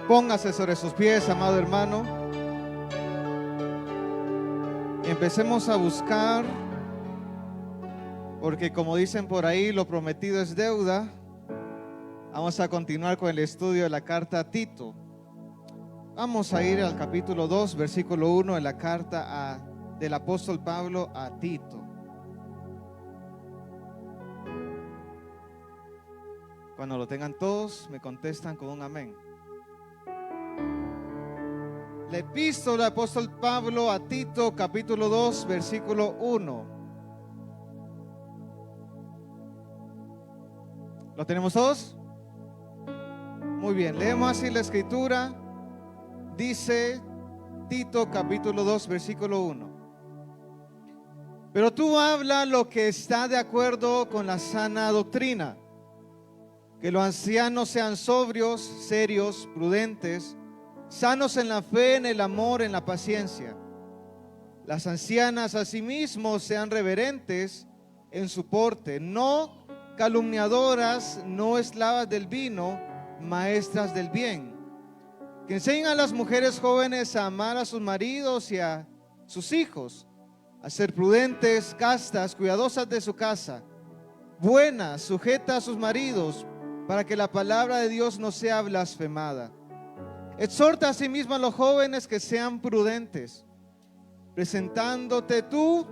Póngase sobre sus pies, amado hermano. Empecemos a buscar, porque como dicen por ahí, lo prometido es deuda. Vamos a continuar con el estudio de la carta a Tito. Vamos a ir al capítulo 2, versículo 1 de la carta del apóstol Pablo a Tito. Cuando lo tengan todos, me contestan con un amén. La epístola del apóstol Pablo a Tito, capítulo 2, versículo 1. ¿Lo tenemos todos? Muy bien, leemos así la escritura. Dice Tito, capítulo 2, versículo 1. Pero tú habla lo que está de acuerdo con la sana doctrina, que los ancianos sean sobrios, serios, prudentes, sanos en la fe, en el amor, en la paciencia. Las ancianas asimismo sean reverentes en su porte, no calumniadoras, no esclavas del vino, maestras del bien, que enseñen a las mujeres jóvenes a amar a sus maridos y a sus hijos, a ser prudentes, castas, cuidadosas de su casa, buenas, sujetas a sus maridos, para que la palabra de Dios no sea blasfemada. Exhorta asimismo a los jóvenes que sean prudentes, presentándote tú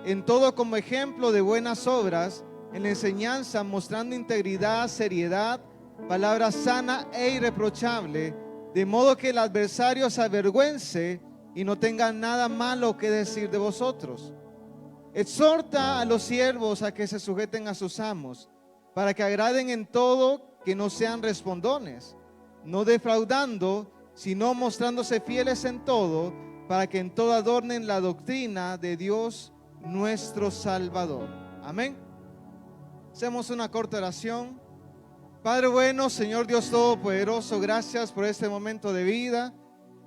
en todo como ejemplo de buenas obras, en la enseñanza, mostrando integridad, seriedad, palabra sana e irreprochable, de modo que el adversario se avergüence y no tenga nada malo que decir de vosotros. Exhorta a los siervos a que se sujeten a sus amos, para que agraden en todo, que no sean respondones, no defraudando, sino mostrándose fieles en todo, para que en todo adornen la doctrina de Dios nuestro Salvador. Amén. Hacemos una corta oración. Padre bueno, Señor Dios Todopoderoso, gracias por este momento de vida.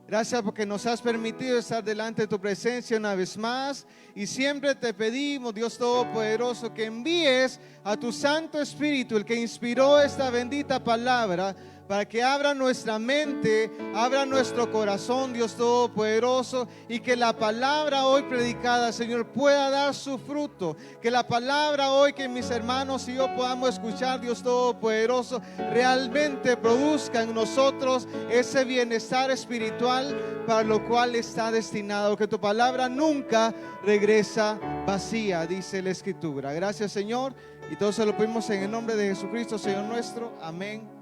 Gracias porque nos has permitido estar delante de tu presencia una vez más. Y siempre te pedimos, Dios Todopoderoso, que envíes a tu Santo Espíritu, el que inspiró esta bendita palabra, para que abra nuestra mente, abra nuestro corazón, Dios Todopoderoso, y que la palabra hoy predicada, Señor, pueda dar su fruto. Que la palabra hoy que mis hermanos y yo podamos escuchar, Dios Todopoderoso, realmente produzca en nosotros ese bienestar espiritual para lo cual está destinado. Que tu palabra nunca regresa vacía, dice la Escritura. Gracias, Señor, y todo se lo pedimos en el nombre de Jesucristo, Señor nuestro. Amén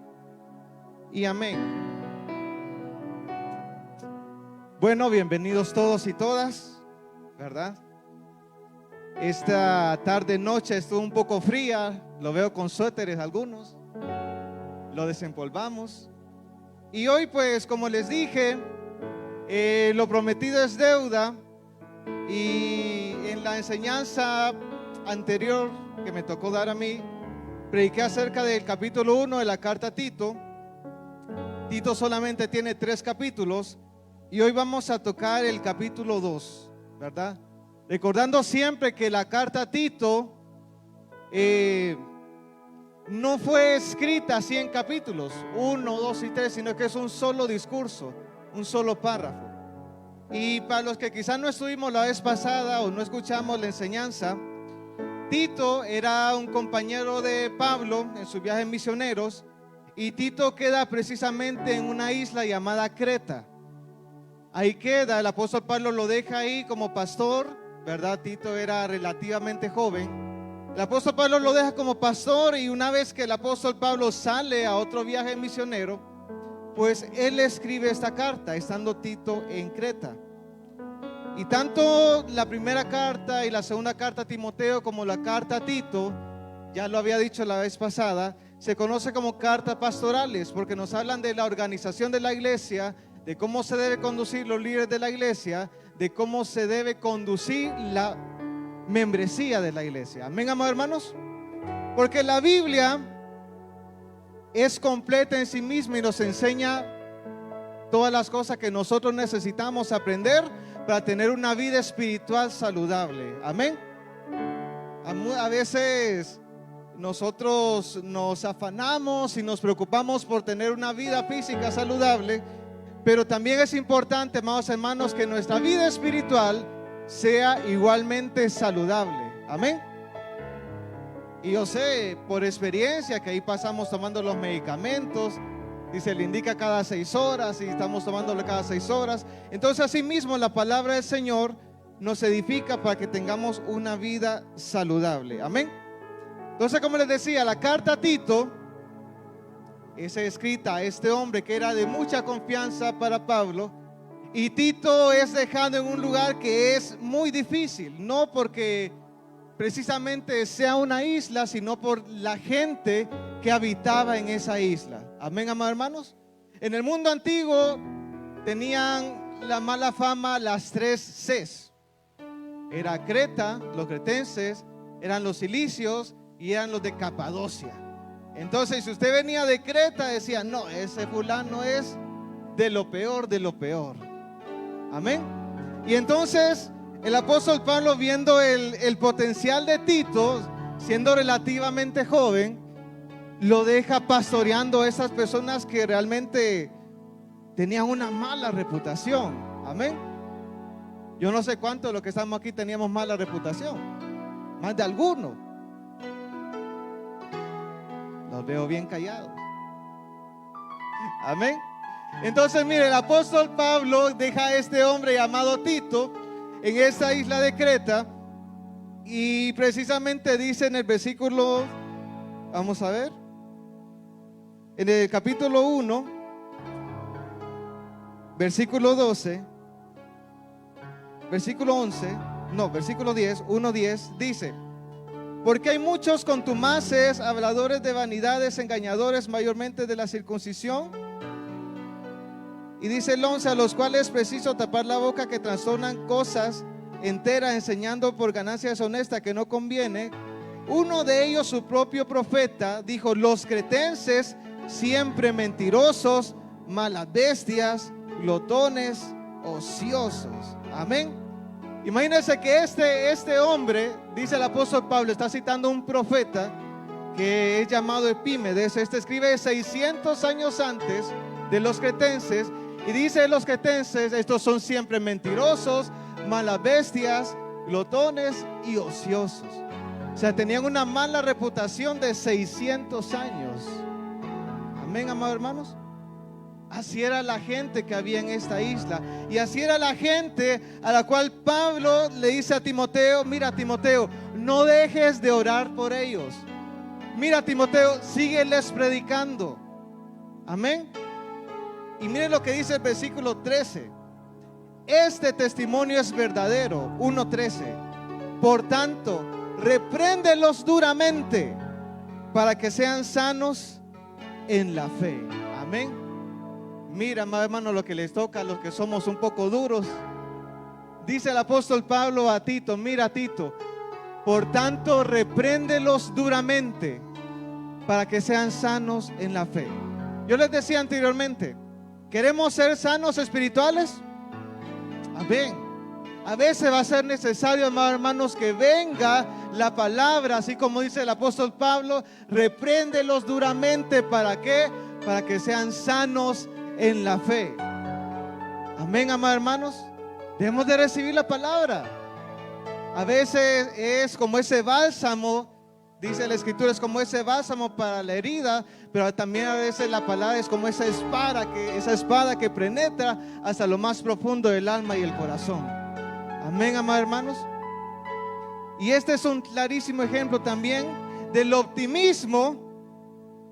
y amén. Bueno, bienvenidos todos y todas, ¿verdad? Esta tarde noche estuvo un poco fría, lo veo con suéteres algunos, lo desempolvamos. Y hoy pues, como les dije, lo prometido es deuda. Y en la enseñanza anterior que me tocó dar a mí, prediqué acerca del capítulo 1 de la carta a Tito. Tito solamente tiene 3 capítulos y hoy vamos a tocar el capítulo 2, ¿verdad? Recordando siempre que la carta a Tito no fue escrita así en capítulos 1, 2 y 3, sino que es un solo discurso, un solo párrafo. Y para los que quizás no estuvimos la vez pasada o no escuchamos la enseñanza, Tito era un compañero de Pablo en sus viajes misioneros. Y Tito queda precisamente en una isla llamada Creta. Ahí queda, el apóstol Pablo lo deja ahí como pastor, ¿verdad? Tito era relativamente joven. El apóstol Pablo lo deja como pastor, y una vez que el apóstol Pablo sale a otro viaje misionero, pues él escribe esta carta, estando Tito en Creta. Y tanto la primera carta y la segunda carta a Timoteo como la carta a Tito, ya lo había dicho la vez pasada, se conoce como cartas pastorales, porque nos hablan de la organización de la iglesia, de cómo se debe conducir los líderes de la iglesia, de cómo se debe conducir la membresía de la iglesia. Amén, amados hermanos. Porque la Biblia es completa en sí misma y nos enseña todas las cosas que nosotros necesitamos aprender para tener una vida espiritual saludable. Amén. A veces nosotros nos afanamos y nos preocupamos por tener una vida física saludable, pero también es importante, amados hermanos, que nuestra vida espiritual sea igualmente saludable. Amén. Y yo sé por experiencia que ahí pasamos tomando los medicamentos y se le indica cada 6 horas y estamos tomándolo cada 6 horas. Entonces, así mismo la palabra del Señor nos edifica para que tengamos una vida saludable. Amén. Entonces, como les decía, la carta a Tito es escrita a este hombre que era de mucha confianza para Pablo, y Tito es dejado en un lugar que es muy difícil, no porque precisamente sea una isla, sino por la gente que habitaba en esa isla. Amén, amados hermanos. En el mundo antiguo tenían la mala fama las 3 Cs. Era Creta, los cretenses, eran los cilicios y eran los de Capadocia. Entonces, si usted venía de Creta, decía: no, ese fulano es de lo peor de lo peor. Amén. Y entonces el apóstol Pablo, viendo el potencial de Tito, siendo relativamente joven, lo deja pastoreando a esas personas que realmente tenían una mala reputación. Amén. Yo no sé cuántos de los que estamos aquí teníamos mala reputación, más de algunos. Los veo bien callados. Amén. Entonces, mire, el apóstol Pablo deja a este hombre llamado Tito en esa isla de Creta, y precisamente dice en el versículo, vamos a ver, en el capítulo 1, versículo 12, versículo 11, no, versículo 10, 1:10, dice: porque hay muchos contumaces, habladores de vanidades, engañadores, mayormente de la circuncisión. Y dice el 11: a los cuales es preciso tapar la boca, que trastornan cosas enteras, enseñando por ganancia deshonesta que no conviene. Uno de ellos, su propio profeta, dijo: los cretenses siempre mentirosos, malas bestias, glotones, ociosos. Amén. Imagínense que este hombre, dice el apóstol Pablo, está citando un profeta que es llamado Epímenes. Este escribe 600 años antes de los cretenses, y dice: los cretenses, estos son siempre mentirosos, malas bestias, glotones y ociosos. O sea, tenían una mala reputación de 600 años. Amén, amados hermanos. Así era la gente que había en esta isla, y así era la gente a la cual Pablo le dice a Timoteo: mira, Timoteo, no dejes de orar por ellos. Mira, Timoteo, sígueles predicando. Amén. Y miren lo que dice el versículo 13: este testimonio es verdadero. 1:13: por tanto, repréndelos duramente para que sean sanos en la fe. Amén. Mira, hermano, lo que les toca a los que somos un poco duros. Dice el apóstol Pablo a Tito: mira, Tito, por tanto, repréndelos duramente para que sean sanos en la fe. Yo les decía anteriormente, ¿queremos ser sanos espirituales? Amén. A veces va a ser necesario, amados hermanos, que venga la palabra, así como dice el apóstol Pablo: repréndelos duramente. ¿Para qué? Para que sean sanos en la fe. Amén, amados hermanos. Debemos de recibir la palabra. A veces es como ese bálsamo, dice la escritura, es como ese bálsamo para la herida, pero también a veces la palabra es como esa espada que penetra hasta lo más profundo del alma y el corazón. Amén, amados hermanos. Y este es un clarísimo ejemplo también del optimismo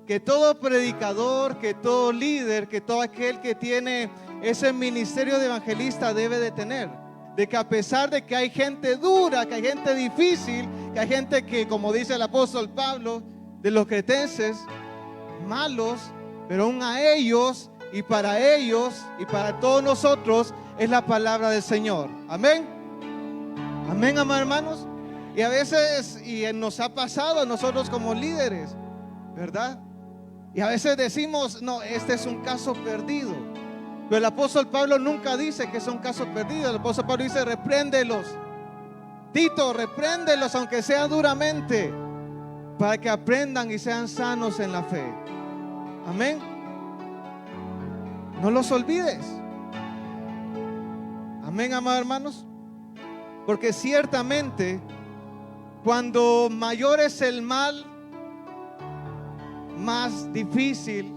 que todo predicador, que todo líder, que todo aquel que tiene ese ministerio de evangelista debe de tener. De que a pesar de que hay gente dura, que hay gente difícil, que hay gente que, como dice el apóstol Pablo, de los cretenses, malos, pero aún a ellos y para todos nosotros es la palabra del Señor. Amén. Amén, amados hermanos. Y a veces, nos ha pasado a nosotros como líderes, ¿verdad? Y a veces decimos: no, este es un caso perdido. Pero el apóstol Pablo nunca dice que es un caso perdido. El apóstol Pablo dice: repréndelos. Tito, repréndelos aunque sea duramente. para que aprendan y sean sanos en la fe. Amén. No los olvides. Amén, amados hermanos. Porque ciertamente, cuando mayor es el mal, más difícil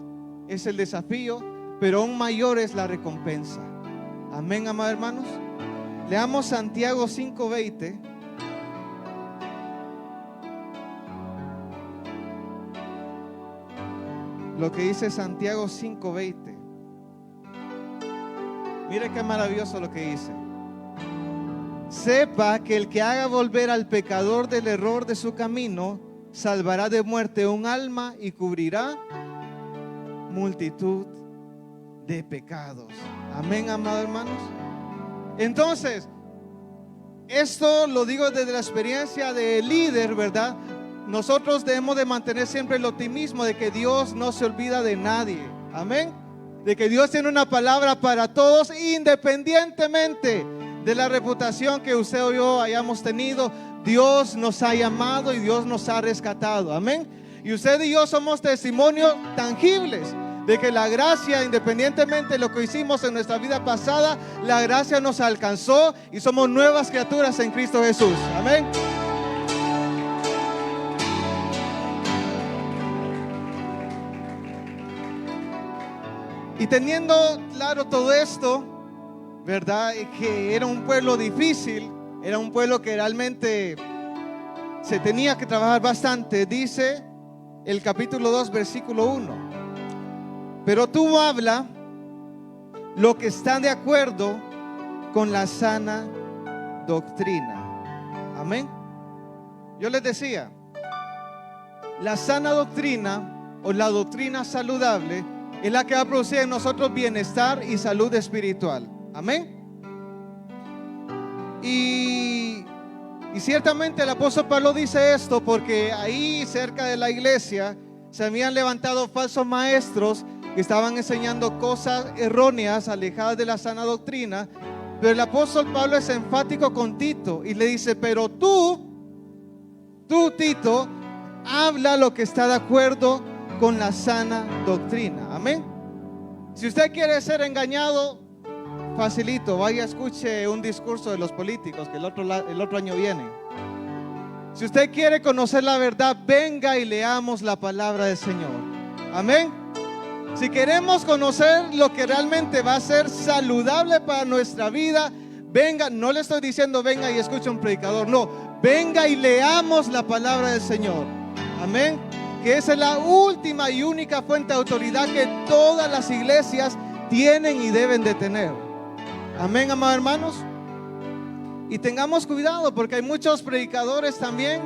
es el desafío, pero aún mayor es la recompensa. Amén, amados hermanos. Leamos Santiago 5:20. Lo que dice Santiago 5:20. Mire qué maravilloso lo que dice. Sepa que el que haga volver al pecador del error de su camino, salvará de muerte un alma y cubrirá multitud de pecados. Amén, amados hermanos. Entonces, esto lo digo desde la experiencia de líder, ¿verdad? Nosotros debemos de mantener siempre el optimismo de que Dios no se olvida de nadie. Amén. De que Dios tiene una palabra para todos, independientemente de la reputación que usted o yo hayamos tenido. Dios nos ha llamado y Dios nos ha rescatado. Amén. Y usted y yo somos testimonios tangibles de que la gracia, independientemente de lo que hicimos en nuestra vida pasada, la gracia nos alcanzó y somos nuevas criaturas en Cristo Jesús. Amén. Y teniendo claro todo esto, ¿verdad? Que era un pueblo difícil, era un pueblo que realmente se tenía que trabajar bastante. Dice el capítulo 2, versículo 1. Pero tú habla lo que está de acuerdo con la sana doctrina. Amén. Yo les decía, la sana doctrina o la doctrina saludable es la que va a producir en nosotros bienestar y salud espiritual. Amén. Y ciertamente el apóstol Pablo dice esto porque ahí cerca de la iglesia se habían levantado falsos maestros que estaban enseñando cosas erróneas, alejadas de la sana doctrina. Pero el apóstol Pablo es enfático con Tito y le dice: pero tú Tito, habla lo que está de acuerdo con la sana doctrina. Amén. Si usted quiere ser engañado, facilito, vaya, escuche un discurso de los políticos que el otro año viene. Si usted quiere conocer la verdad, venga y leamos la palabra del Señor. Amén. Si queremos conocer lo que realmente va a ser saludable para nuestra vida, venga. No le estoy diciendo venga y escuche un predicador, no, venga y leamos la palabra del Señor. Amén. Que esa es la última y única fuente de autoridad que todas las iglesias tienen y deben de tener. Amén, amados hermanos. Y tengamos cuidado porque hay muchos predicadores también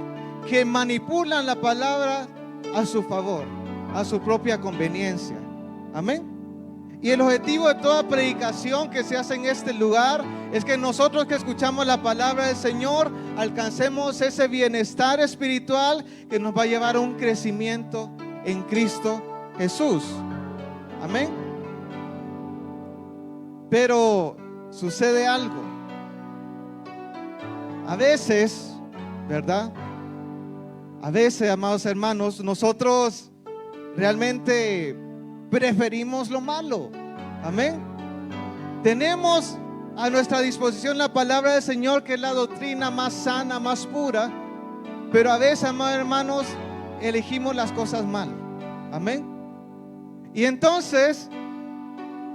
que manipulan la palabra a su favor, a su propia conveniencia. Amén. Y el objetivo de toda predicación que se hace en este lugar es que nosotros que escuchamos la palabra del Señor alcancemos ese bienestar espiritual que nos va a llevar a un crecimiento en Cristo Jesús. Amén. Pero sucede algo. A veces, ¿verdad? A veces, amados hermanos, nosotros realmente preferimos lo malo. Amén. Tenemos a nuestra disposición la palabra del Señor, que es la doctrina más sana, más pura, pero a veces, amados hermanos, elegimos las cosas mal. Amén. Y entonces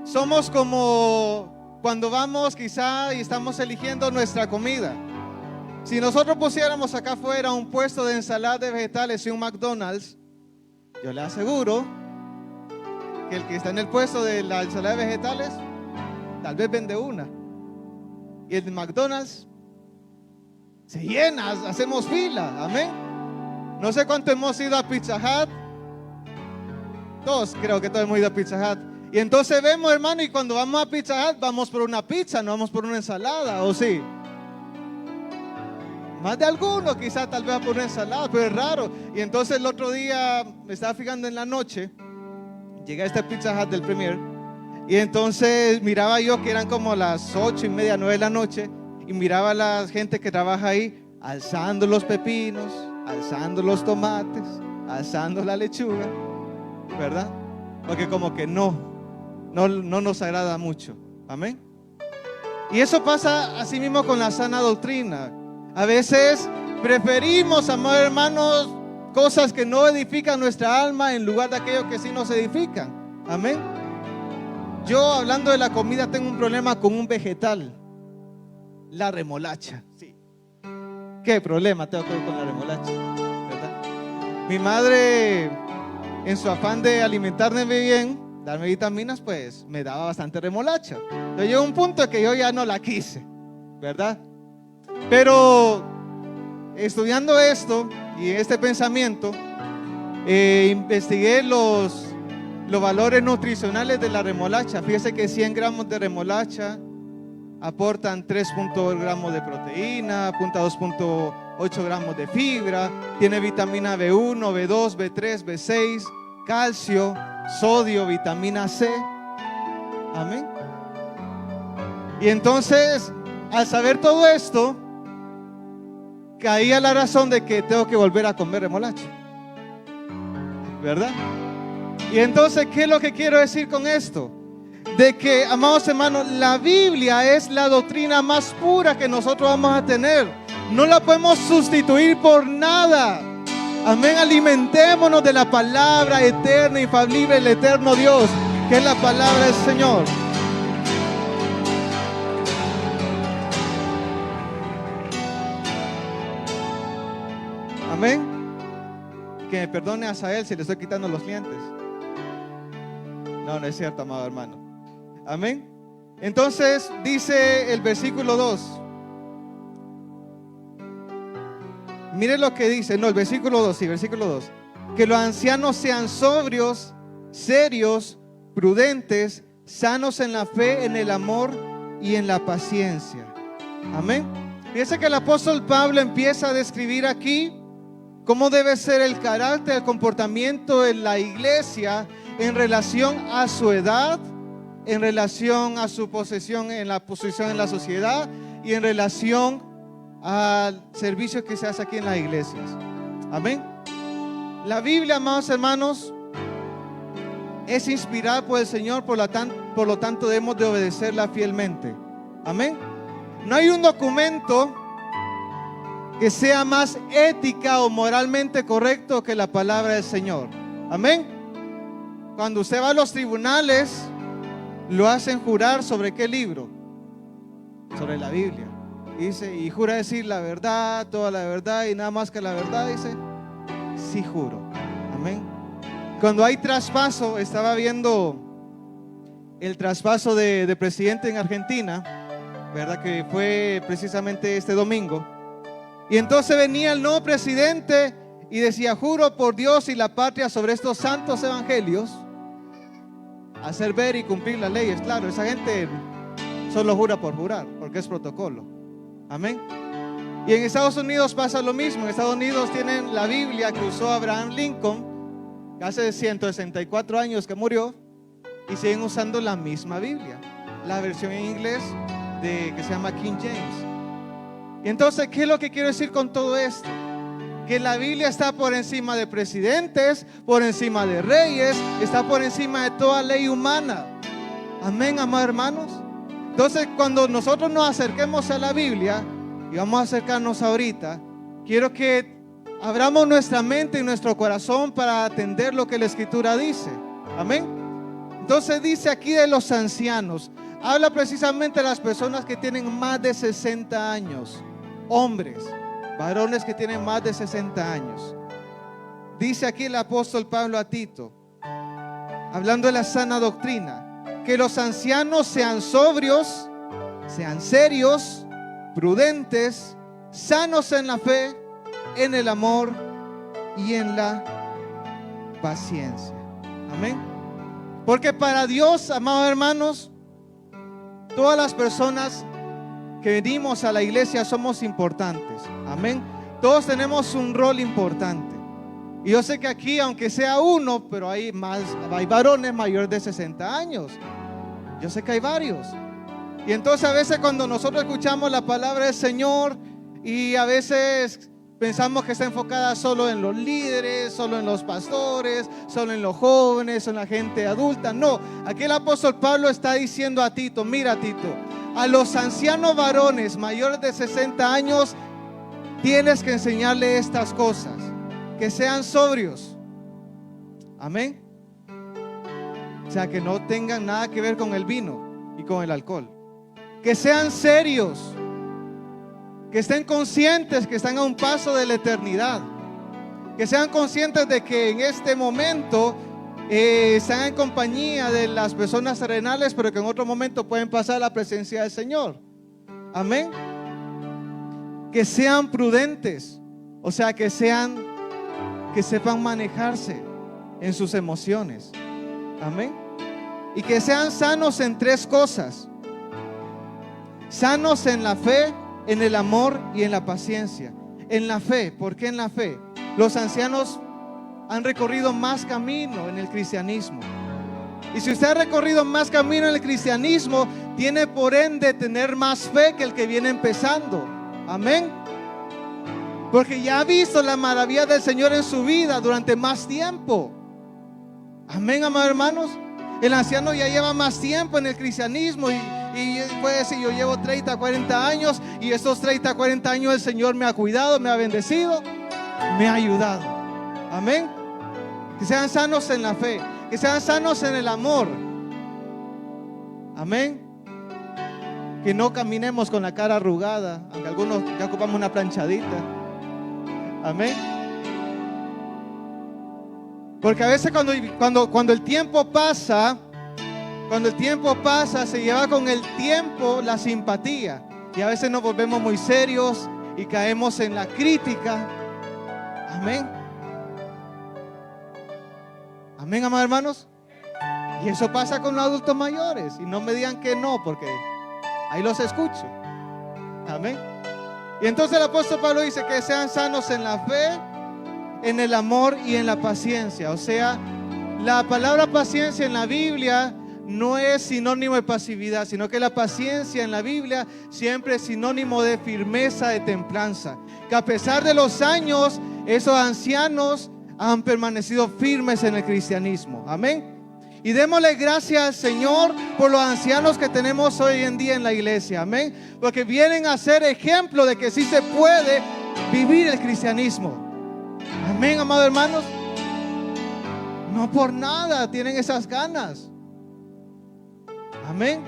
somos como cuando vamos quizá y estamos eligiendo nuestra comida. Si nosotros pusiéramos acá afuera un puesto de ensalada de vegetales y un McDonald's, yo le aseguro que el que está en el puesto de la ensalada de vegetales tal vez vende una, y el de McDonald's se llena, hacemos fila. Amén. No sé cuánto hemos ido a Pizza Hut. Todos, creo que todos hemos ido a Pizza Hut. Y entonces vemos, hermano, y cuando vamos a Pizza Hut vamos por una pizza, no vamos por una ensalada, ¿o sí? Más de alguno quizá tal vez va por una ensalada, pero es raro. Y entonces el otro día me estaba fijando en la noche, llegué a este Pizza Hut del Premier, y entonces miraba yo que eran como las 8:30, 9 de la noche, y miraba a la gente que trabaja ahí alzando los pepinos, alzando los tomates, alzando la lechuga, ¿verdad? Porque como que no nos agrada mucho. Amén. Y eso pasa así mismo con la sana doctrina. A veces preferimos, amados hermanos, cosas que no edifican nuestra alma en lugar de aquello que sí nos edifican. Amén. Yo, hablando de la comida, tengo un problema con un vegetal, la remolacha. Sí. ¿Qué problema tengo con la remolacha? ¿Verdad? Mi madre, en su afán de alimentarme bien, darme vitaminas, pues me daba bastante remolacha. Entonces llegó un punto que yo ya no la quise, ¿verdad? Pero estudiando esto y este pensamiento, investigué los valores nutricionales de la remolacha. Fíjese que 100 gramos de remolacha aportan 3.2 gramos de proteína, apunta 2.8 gramos de fibra, tiene vitamina B1, B2, B3, B6, calcio, sodio, vitamina C. Amén. Y entonces, al saber todo esto, caí a la razón de que tengo que volver a comer remolacha, ¿verdad? Y entonces, ¿qué es lo que quiero decir con esto? De que, amados hermanos, la Biblia es la doctrina más pura que nosotros vamos a tener. No la podemos sustituir por nada. Amén. Alimentémonos de la palabra eterna, infalible, el eterno Dios, que es la palabra del Señor. Amén. Que me perdone a Asael si le estoy quitando los dientes. No es cierto, amado hermano. Amén. Entonces dice el versículo 2. Mire lo que dice. El versículo 2, sí, versículo 2. Que los ancianos sean sobrios, serios, prudentes, sanos en la fe, en el amor y en la paciencia. Amén. Fíjese que el apóstol Pablo empieza a describir aquí cómo debe ser el carácter, el comportamiento de la iglesia en relación a su edad, en relación a su posición en la sociedad y en relación al servicio que se hace aquí en las iglesias. Amén. La Biblia, amados hermanos, es inspirada por el Señor, por lo tanto debemos de obedecerla fielmente. Amén. No hay un documento que sea más ética o moralmente correcto que la palabra del Señor. Amén. Cuando usted va a los tribunales, lo hacen jurar ¿sobre qué libro? Sobre la Biblia. Dice, y jura decir la verdad, toda la verdad y nada más que la verdad. Dice, sí juro. Amén. Cuando hay traspaso, estaba viendo el traspaso de presidente en Argentina, ¿verdad? Que fue precisamente este domingo. Y entonces venía el nuevo presidente y decía, juro por Dios y la patria sobre estos santos evangelios, hacer ver y cumplir las leyes. Claro, esa gente solo jura por jurar, porque es protocolo. Amén. Y en Estados Unidos pasa lo mismo. En Estados Unidos tienen la Biblia que usó Abraham Lincoln, hace 164 años que murió, y siguen usando la misma Biblia, la versión en inglés que se llama King James. Y entonces, ¿qué es lo que quiero decir con todo esto? Que la Biblia está por encima de presidentes, por encima de reyes, está por encima de toda ley humana. Amén, amados hermanos. Entonces, cuando nosotros nos acerquemos a la Biblia, y vamos a acercarnos ahorita, quiero que abramos nuestra mente y nuestro corazón para atender lo que la Escritura dice. Amén. Entonces dice aquí de los ancianos, habla precisamente de las personas que tienen más de 60 años, hombres, varones que tienen más de 60 años. Dice aquí el apóstol Pablo a Tito, hablando de la sana doctrina, que los ancianos sean sobrios, sean serios, prudentes, sanos en la fe, en el amor y en la paciencia. Amén. Porque para Dios, amados hermanos, todas las personas que venimos a la iglesia somos importantes. Amén. Todos tenemos un rol importante. Y yo sé que aquí, aunque sea uno, pero hay varones mayores de 60 años. Yo sé que hay varios. Y entonces a veces cuando nosotros escuchamos la palabra del Señor y a veces pensamos que está enfocada solo en los líderes, solo en los pastores, solo en los jóvenes, en la gente adulta. No, aquí el apóstol Pablo está diciendo a Tito, mira Tito, a los ancianos varones mayores de 60 años tienes que enseñarle estas cosas, que sean sobrios. Amén. O sea, que no tengan nada que ver con el vino y con el alcohol. Que sean serios, que estén conscientes que están a un paso de la eternidad, que sean conscientes de que en este momento están en compañía de las personas terrenales, pero que en otro momento pueden pasar a la presencia del Señor. Amén. Que sean prudentes, o sea, que sepan manejarse en sus emociones. Amén. Y que sean sanos en 3 cosas: sanos en la fe, en el amor y en la paciencia. En la fe, ¿por qué en la fe? Los ancianos han recorrido más camino en el cristianismo. Y si usted ha recorrido más camino en el cristianismo, tiene por ende tener más fe que el que viene empezando. Amén. Porque ya ha visto la maravilla del Señor en su vida durante más tiempo. Amén, amados hermanos. El anciano ya lleva más tiempo en el cristianismo y puede decir, yo llevo 30, 40 años y estos 30, 40 años el Señor me ha cuidado, me ha bendecido, me ha ayudado. Amén. Que sean sanos en la fe, que sean sanos en el amor. Amén. Que no caminemos con la cara arrugada, aunque algunos ya ocupamos una planchadita. Amén. Porque a veces cuando el tiempo pasa, se lleva con el tiempo la simpatía. Y a veces nos volvemos muy serios y caemos en la crítica. Amén. Amén, amados hermanos. Y eso pasa con los adultos mayores. Y no me digan que no, porque ahí los escucho. Amén. Y entonces el apóstol Pablo dice que sean sanos en la fe, en el amor y en la paciencia. O sea, la palabra paciencia en la Biblia no es sinónimo de pasividad, sino que la paciencia en la Biblia siempre es sinónimo de firmeza, de templanza. Que a pesar de los años, esos ancianos han permanecido firmes en el cristianismo. Amén. Y démosle gracias al Señor por los ancianos que tenemos hoy en día en la iglesia. Amén. Porque vienen a ser ejemplo de que sí se puede vivir el cristianismo. Amén, amados hermanos. No por nada tienen esas ganas. Amén.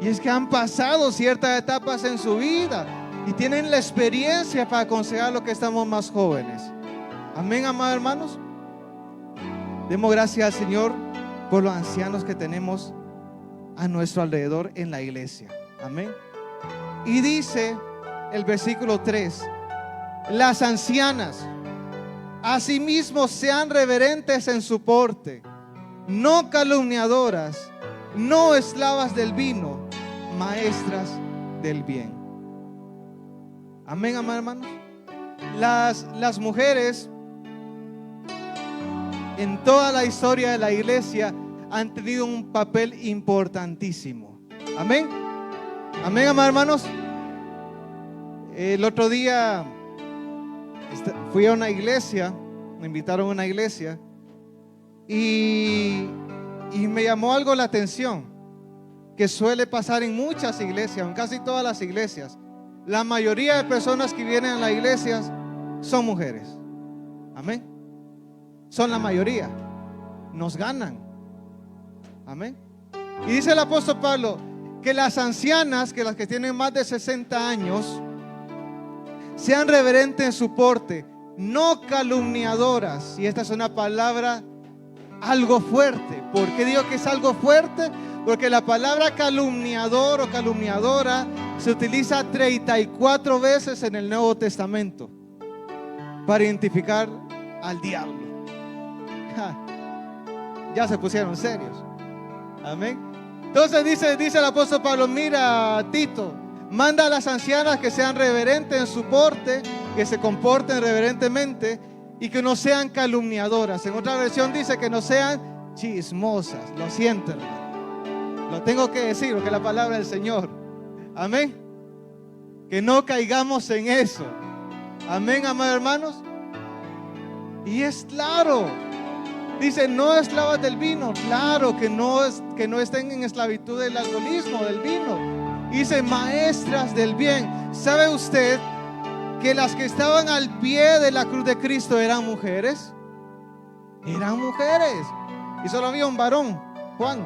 Y es que han pasado ciertas etapas en su vida y tienen la experiencia para aconsejar a los que estamos más jóvenes. Amén, amados hermanos. Demos gracias al Señor por los ancianos que tenemos a nuestro alrededor en la iglesia. Amén. Y dice el versículo 3: las ancianas asimismo sean reverentes en su porte, no calumniadoras, no esclavas del vino, maestras del bien. Amén, amados hermanos. Las mujeres en toda la historia de la iglesia han tenido un papel importantísimo. Amén. Amén, amados hermanos. El otro día fui a una iglesia, me invitaron a una iglesia y me llamó algo la atención, que suele pasar en muchas iglesias, en casi todas las iglesias. La mayoría de personas que vienen a las iglesias son mujeres. Amén. Son la mayoría. Nos ganan. Amén. Y dice el apóstol Pablo que las ancianas, que las que tienen más de 60 años, sean reverentes en su porte, no calumniadoras. Y esta es una palabra algo fuerte. ¿Por qué digo que es algo fuerte? Porque la palabra calumniador o calumniadora se utiliza 34 veces en el Nuevo Testamento para identificar al diablo. Ya se pusieron serios. Amén. Entonces dice el apóstol Pablo: mira, Tito, manda a las ancianas que sean reverentes en su porte, que se comporten reverentemente y que no sean calumniadoras. En otra versión dice que no sean chismosas. Lo siento, hermano, lo tengo que decir porque es la palabra del Señor. Amén. Que no caigamos en eso. Amén, amados hermanos. Y es claro. Dice, no esclavas del vino. Claro que no estén en esclavitud del alcoholismo, del vino. Dice, maestras del bien. ¿Sabe usted que las que estaban al pie de la cruz de Cristo eran mujeres? Eran mujeres. Y solo había un varón, Juan.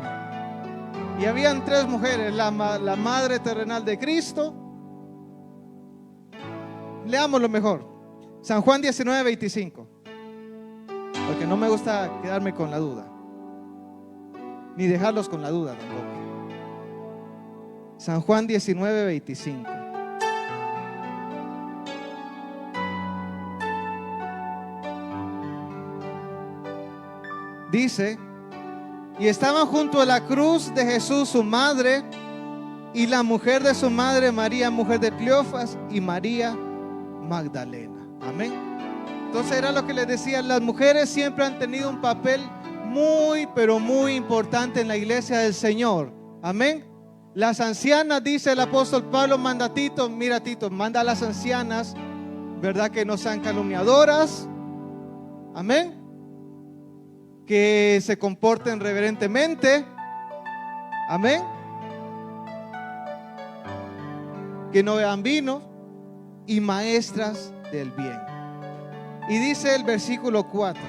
Y habían 3 mujeres, la madre terrenal de Cristo. Leámoslo mejor. San Juan 19:25. Porque no me gusta quedarme con la duda, ni dejarlos con la duda tampoco. San Juan 19:25. Dice, y estaban junto a la cruz de Jesús su madre y la mujer de su madre, María, mujer de Cleofas, y María Magdalena. Amén. Entonces era lo que les decía, las mujeres siempre han tenido un papel muy, pero muy importante en la iglesia del Señor. Amén. Las ancianas, dice el apóstol Pablo, manda a Tito, mira Tito, manda a las ancianas, ¿verdad? Que no sean calumniadoras. Amén. Que se comporten reverentemente. Amén. Que no beban vino, y maestras del bien. Y dice el versículo 4,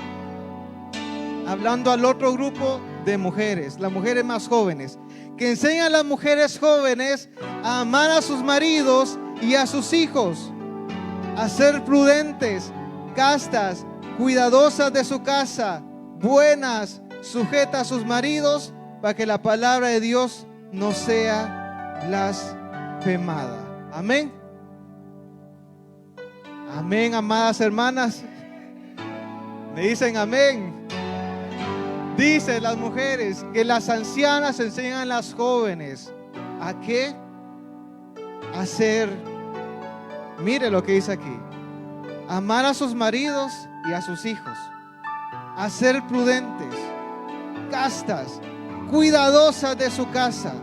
hablando al otro grupo de mujeres, las mujeres más jóvenes, que enseñan a las mujeres jóvenes a amar a sus maridos y a sus hijos, a ser prudentes, castas, cuidadosas de su casa, buenas, sujetas a sus maridos, para que la palabra de Dios no sea blasfemada. Amén. Amén, amadas hermanas. Me dicen amén. Dice las mujeres que las ancianas enseñan a las jóvenes ¿a qué? A ser, mire lo que dice aquí, amar a sus maridos y a sus hijos, a ser prudentes, castas, cuidadosas de su casa,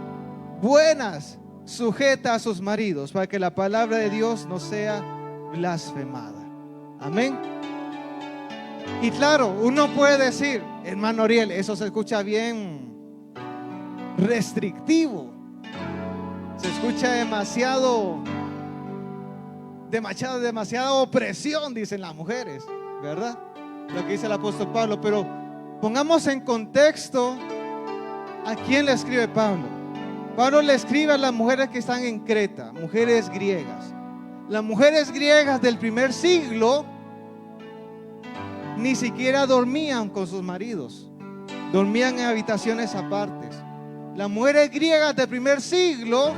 buenas, sujetas a sus maridos, para que la palabra de Dios no sea blasfemada. Amén. Y claro, uno puede decir, hermano Ariel, eso se escucha bien restrictivo, se escucha demasiada opresión, dicen las mujeres, ¿verdad? Lo que dice el apóstol Pablo. Pero pongamos en contexto a quién le escribe Pablo. Pablo le escribe a las mujeres que están en Creta, mujeres griegas. Las mujeres griegas del primer siglo ni siquiera dormían con sus maridos, dormían en habitaciones apartes. Las mujeres griegas del primer siglo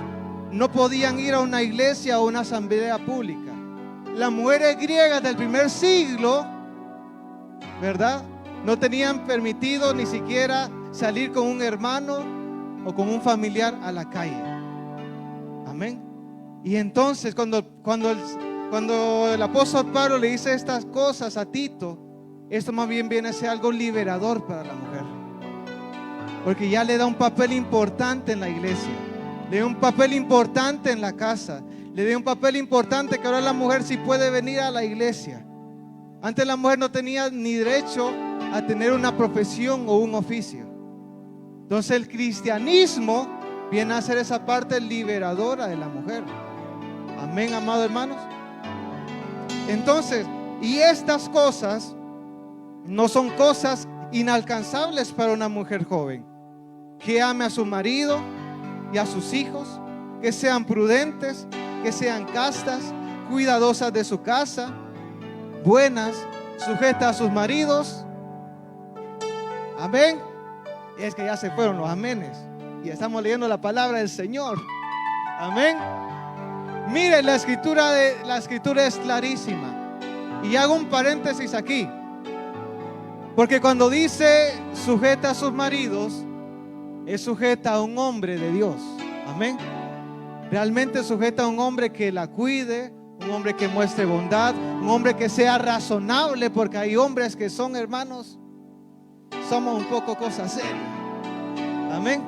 no podían ir a una iglesia o una asamblea pública. Las mujeres griegas del primer siglo, ¿verdad?, no tenían permitido ni siquiera salir con un hermano o con un familiar a la calle. Amén. Y entonces cuando el apóstol Pablo le dice estas cosas a Tito, esto más bien viene a ser algo liberador para la mujer, porque ya le da un papel importante en la iglesia, le da un papel importante en la casa, le da un papel importante que ahora la mujer sí puede venir a la iglesia. Antes la mujer no tenía ni derecho a tener una profesión o un oficio. Entonces el cristianismo viene a ser esa parte liberadora de la mujer. Amén, amados hermanos. Entonces, y estas cosas no son cosas inalcanzables para una mujer joven. Que ame a su marido y a sus hijos, que sean prudentes, que sean castas, cuidadosas de su casa, buenas, sujetas a sus maridos. Amén. Es que ya se fueron los amenes y estamos leyendo la palabra del Señor. Amén. Mire, la escritura es clarísima. Y hago un paréntesis aquí, porque cuando dice sujeta a sus maridos, es sujeta a un hombre de Dios. Amén. Realmente sujeta a un hombre que la cuide, un hombre que muestre bondad, un hombre que sea razonable, porque hay hombres que son, hermanos, somos un poco cosas serias. Amén.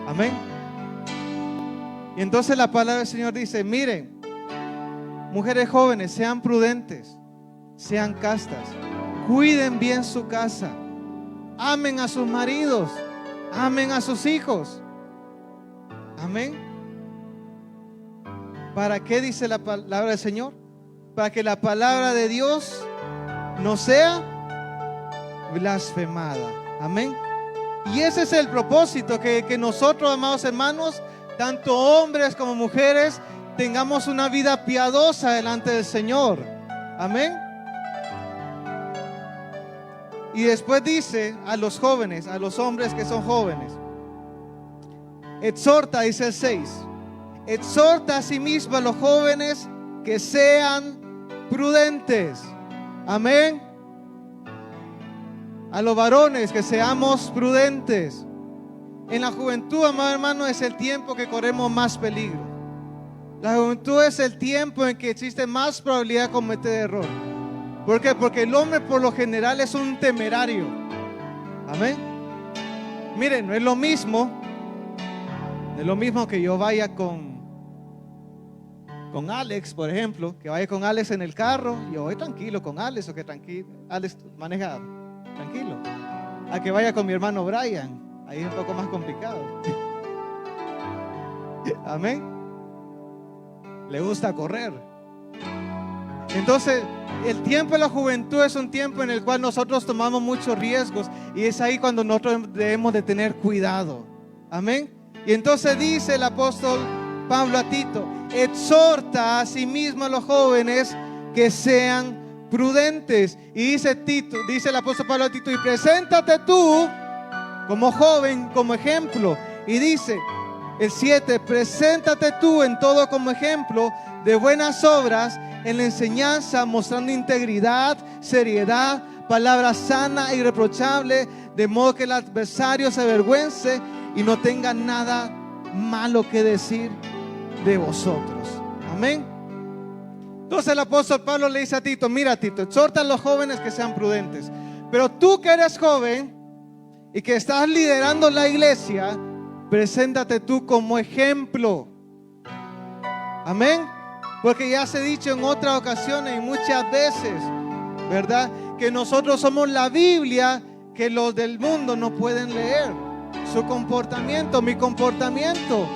Amén. Y entonces la palabra del Señor dice, miren, mujeres jóvenes, sean prudentes, sean castas, cuiden bien su casa, amen a sus maridos, amen a sus hijos. Amén. ¿Para qué dice la palabra del Señor? Para que la palabra de Dios no sea blasfemada. Amén. Y ese es el propósito, que nosotros, amados hermanos, tanto hombres como mujeres, tengamos una vida piadosa delante del Señor. Amén. Y después dice a los jóvenes, a los hombres que son jóvenes, exhorta, dice el 6, exhorta a sí mismo a los jóvenes que sean prudentes. Amén. A los varones que seamos prudentes. En la juventud, amado hermano, es el tiempo que corremos más peligro. La juventud es el tiempo en que existe más probabilidad de cometer error. ¿Por qué? Porque el hombre por lo general es un temerario. Amén. Miren, no es lo mismo que yo vaya con Alex, por ejemplo, que vaya con Alex en el carro, yo voy tranquilo con Alex, o que tranquilo, Alex maneja tranquilo, a que vaya con mi hermano Brian, ahí es un poco más complicado. Amén. Le gusta correr. Entonces, el tiempo de la juventud es un tiempo en el cual nosotros tomamos muchos riesgos, y es ahí cuando nosotros debemos de tener cuidado. Amén. Y entonces dice el apóstol Pablo a Tito, exhorta a sí mismo a los jóvenes que sean prudentes. Y dice Tito, dice el apóstol Pablo a Tito, y preséntate tú como joven, como ejemplo. Y dice el 7, preséntate tú en todo como ejemplo de buenas obras, en la enseñanza, mostrando integridad, seriedad, palabra sana e irreprochable, de modo que el adversario se avergüence y no tenga nada malo que decir de vosotros. Amén. Entonces el apóstol Pablo le dice a Tito, mira Tito, exhorta a los jóvenes que sean prudentes, pero tú que eres joven y que estás liderando la iglesia, preséntate tú como ejemplo. Amén. Porque ya se ha dicho en otras ocasiones y muchas veces, ¿verdad?, que nosotros somos la Biblia que los del mundo no pueden leer. Su comportamiento, mi comportamiento.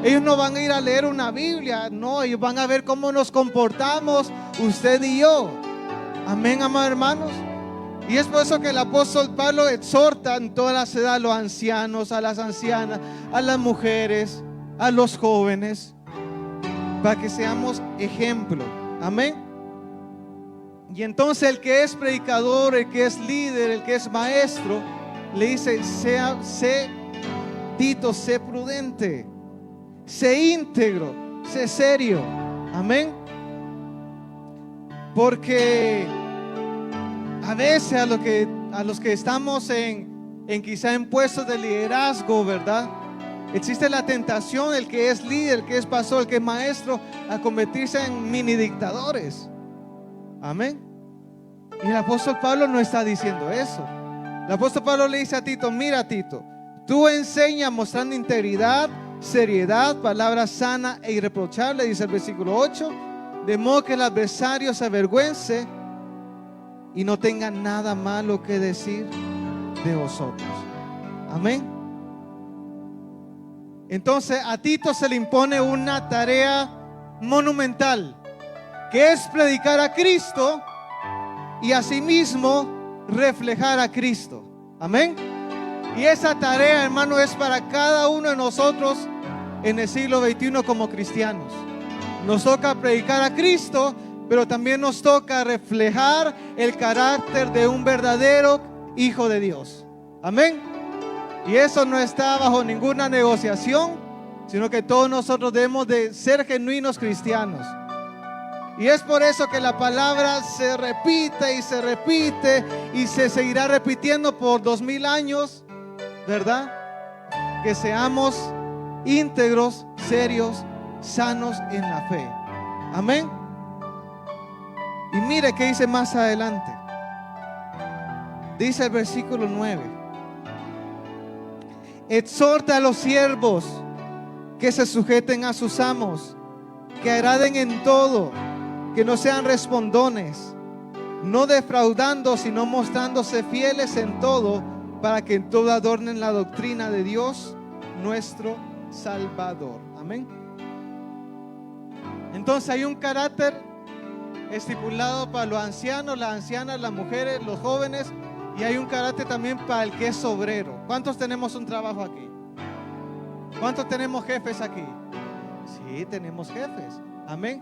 Ellos no van a ir a leer una Biblia, no, ellos van a ver cómo nos comportamos usted y yo. Amén, amados hermanos. Y es por eso que el apóstol Pablo exhorta en todas las edades a los ancianos, a las ancianas, a las mujeres, a los jóvenes, para que seamos ejemplo. Amén. Y entonces el que es predicador, el que es líder, el que es maestro, le dice, sé Tito, sé prudente, sé íntegro, sé serio. Amén. Porque a veces a los que estamos quizá en puestos de liderazgo, ¿verdad?, existe la tentación, el que es líder, el que es pastor, el que es maestro, a convertirse en mini dictadores. Amén. Y el apóstol Pablo no está diciendo eso. El apóstol Pablo le dice a Tito, mira Tito, tú enseñas mostrando integridad, seriedad, palabra sana e irreprochable, dice el versículo 8, de modo que el adversario se avergüence y no tenga nada malo que decir de vosotros. Amén. Entonces a Tito se le impone una tarea monumental, que es predicar a Cristo y asimismo reflejar a Cristo. Amén. Y esa tarea, hermano, es para cada uno de nosotros en el siglo XXI como cristianos. Nos toca predicar a Cristo, pero también nos toca reflejar el carácter de un verdadero hijo de Dios. Amén. Y eso no está bajo ninguna negociación, sino que todos nosotros debemos de ser genuinos cristianos. Y es por eso que la palabra se repite y se seguirá repitiendo por 2000 años, ¿verdad? Que seamos íntegros, serios, sanos en la fe. Amén. Y mire qué dice más adelante. Dice el versículo 9. Exhorta a los siervos que se sujeten a sus amos, que agraden en todo, que no sean respondones, no defraudando, sino mostrándose fieles en todo, para que en todo adornen la doctrina de Dios, nuestro Salvador. Amén. Entonces hay un carácter estipulado para los ancianos, las ancianas, las mujeres, los jóvenes, y hay un carácter también para el que es obrero. ¿Cuántos tenemos un trabajo aquí? ¿Cuántos tenemos jefes aquí? Sí, tenemos jefes. Amén.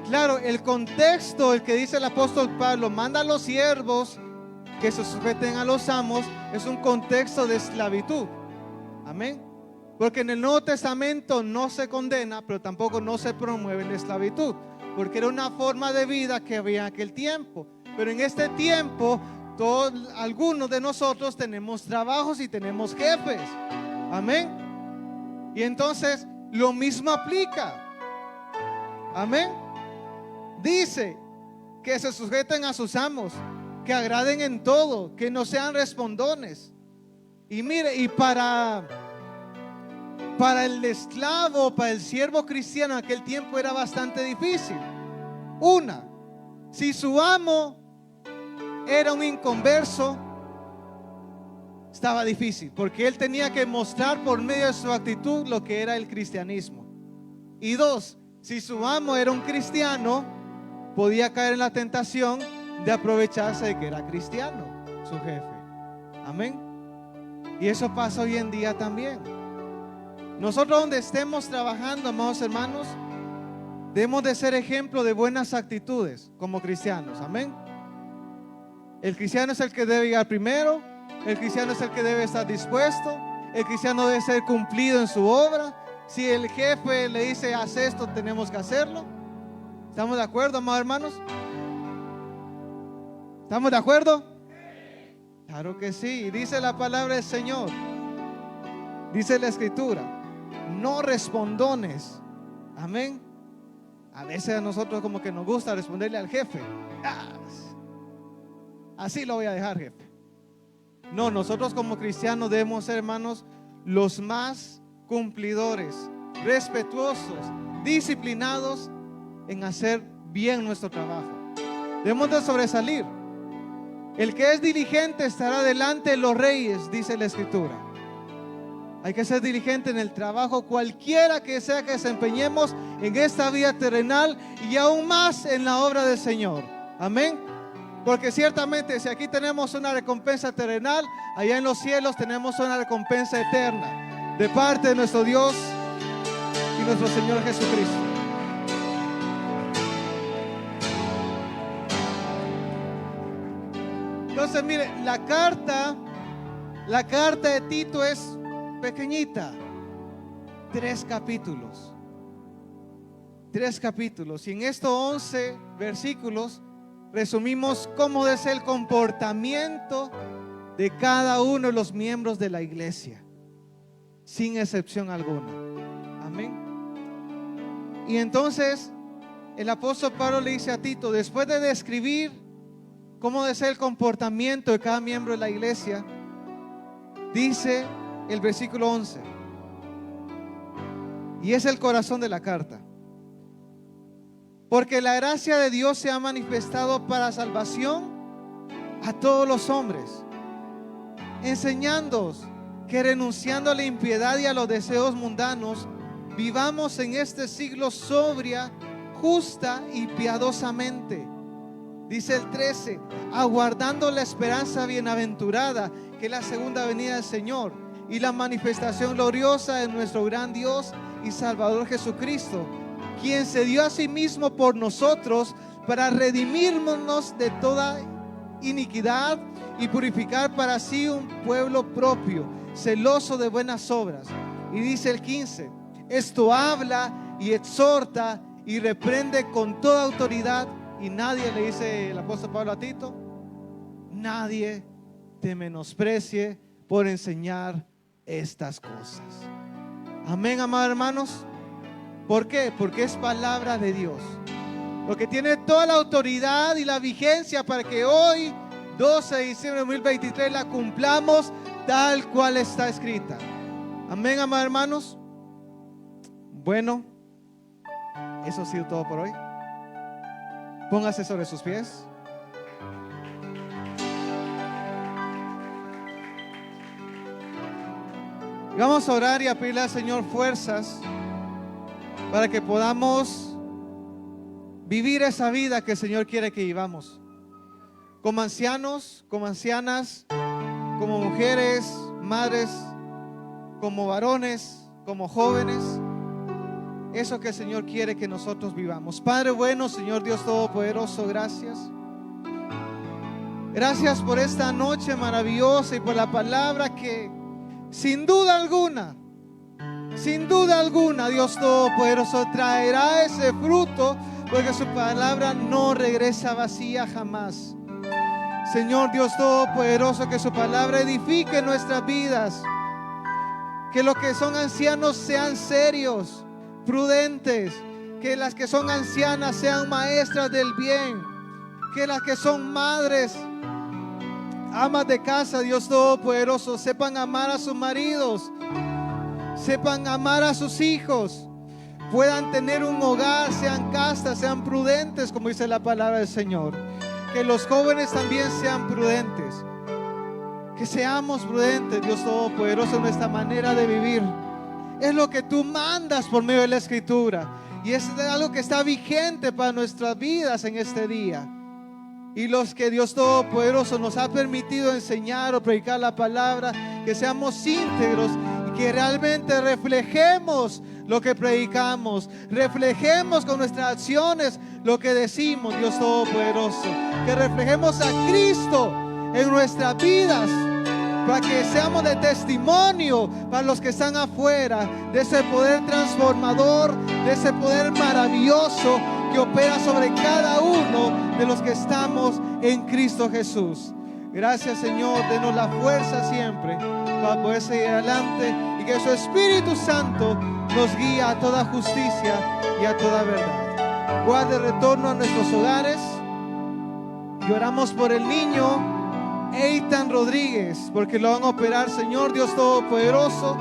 Claro, el contexto, el que dice el apóstol Pablo, manda a los siervos que se sujeten a los amos, es un contexto de esclavitud. Amén. Porque en el Nuevo Testamento no se condena, pero tampoco no se promueve la esclavitud, porque era una forma de vida que había en aquel tiempo. Pero en este tiempo, algunos de nosotros tenemos trabajos y tenemos jefes. Amén. Y entonces lo mismo aplica. Amén. Dice que se sujeten a sus amos, que agraden en todo, que no sean respondones. Y mire, y para el esclavo, para el siervo cristiano en aquel tiempo era bastante difícil. Si su amo era un inconverso, estaba difícil, porque él tenía que mostrar por medio de su actitud lo que era el cristianismo. Y dos, si su amo era un cristiano, podía caer en la tentación de aprovecharse de que era cristiano su jefe. Amén. Y eso pasa hoy en día también. Nosotros donde estemos trabajando, amados hermanos, debemos de ser ejemplo de buenas actitudes como cristianos. Amén. El cristiano es el que debe llegar primero. El cristiano es el que debe estar dispuesto. El cristiano debe ser cumplido en su obra. Si el jefe le dice haz esto, tenemos que hacerlo. ¿Estamos de acuerdo, amados hermanos? ¿Estamos de acuerdo? Claro que sí. Dice la palabra del Señor, dice la escritura, no respondones. Amén. A veces a nosotros como que nos gusta responderle al jefe. Así lo voy a dejar, jefe. No, nosotros como cristianos debemos ser, hermanos, los más cumplidores, respetuosos, disciplinados en hacer bien nuestro trabajo. Debemos de sobresalir. El que es diligente estará delante de los reyes, dice la escritura. Hay que ser diligente en el trabajo, cualquiera que sea que desempeñemos en esta vida terrenal y aún más en la obra del Señor. Amén. Porque ciertamente si aquí tenemos una recompensa terrenal, allá en los cielos tenemos una recompensa eterna de parte de nuestro Dios y nuestro Señor Jesucristo. Entonces mire, la carta de Tito es pequeñita, 3 capítulos. Y en estos 11 versículos resumimos cómo es el comportamiento de cada uno de los miembros de la iglesia, sin excepción alguna. Amén. Y entonces el apóstol Pablo le dice a Tito, después de describir cómo debe ser el comportamiento de cada miembro de la iglesia, dice el versículo 11, y es el corazón de la carta: porque la gracia de Dios se ha manifestado para salvación a todos los hombres, enseñándoos que renunciando a la impiedad y a los deseos mundanos, vivamos en este siglo sobria, justa y piadosamente. Dice el 13, aguardando la esperanza bienaventurada, que es la segunda venida del Señor, y la manifestación gloriosa de nuestro gran Dios y Salvador Jesucristo, quien se dio a sí mismo por nosotros para redimirnos de toda iniquidad y purificar para sí un pueblo propio, celoso de buenas obras. Y dice el 15, esto habla y exhorta y reprende con toda autoridad. Y nadie, le dice el apóstol Pablo a Tito, nadie te menosprecie por enseñar estas cosas. Amén, amados hermanos. ¿Por qué? Porque es palabra de Dios, porque tiene toda la autoridad y la vigencia para que hoy, 12 de diciembre de 2023, la cumplamos tal cual está escrita. Amén, amados hermanos. Bueno, eso ha sido todo por hoy. Póngase sobre sus pies. Y vamos a orar y a pedirle al Señor fuerzas para que podamos vivir esa vida que el Señor quiere que vivamos. Como ancianos, como ancianas, como mujeres, madres, como varones, como jóvenes. Eso que el Señor quiere que nosotros vivamos. Padre bueno, Señor Dios Todopoderoso, gracias. Gracias por esta noche maravillosa y por la palabra que sin duda alguna, Dios Todopoderoso traerá ese fruto, porque su palabra no regresa vacía jamás. Señor Dios Todopoderoso, que su palabra edifique nuestras vidas. Que los que son ancianos sean serios, prudentes. Que las que son ancianas sean maestras del bien. Que las que son madres, amas de casa, Dios Todopoderoso, sepan amar a sus maridos, sepan amar a sus hijos, puedan tener un hogar, sean castas, sean prudentes, como dice la palabra del Señor. Que los jóvenes también sean prudentes. Que seamos prudentes, Dios Todopoderoso, en nuestra manera de vivir. Es lo que tú mandas por medio de la Escritura. Y es algo que está vigente para nuestras vidas en este día. Y los que Dios Todopoderoso nos ha permitido enseñar o predicar la palabra, que seamos íntegros y que realmente reflejemos lo que predicamos, reflejemos con nuestras acciones lo que decimos, Dios Todopoderoso, que reflejemos a Cristo en nuestras vidas, para que seamos de testimonio para los que están afuera, de ese poder transformador, de ese poder maravilloso que opera sobre cada uno de los que estamos en Cristo Jesús. Gracias, Señor, denos la fuerza siempre para poder seguir adelante, y que su Espíritu Santo nos guíe a toda justicia y a toda verdad. Guarde retorno a nuestros hogares. Y oramos por el niño Eitan Rodríguez, porque lo van a operar. Señor Dios Todopoderoso,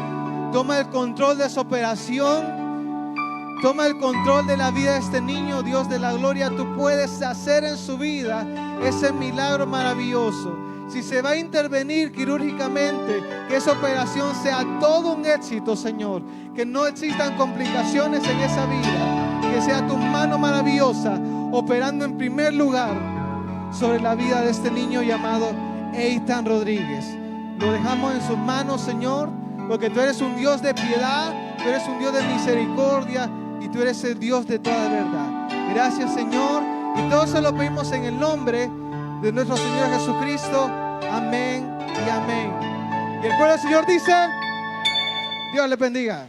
toma el control de esa operación, toma el control de la vida de este niño. Dios de la gloria, tú puedes hacer en su vida ese milagro maravilloso. Si se va a intervenir quirúrgicamente, que esa operación sea todo un éxito, Señor, que no existan complicaciones en esa vida, que sea tu mano maravillosa operando en primer lugar sobre la vida de este niño llamado Eitan Rodríguez. Lo dejamos en sus manos, Señor, porque tú eres un Dios de piedad, tú eres un Dios de misericordia, y tú eres el Dios de toda verdad. Gracias, Señor, y todo se lo pedimos en el nombre de nuestro Señor Jesucristo. Amén y amén. Y el pueblo del Señor dice: Dios le bendiga.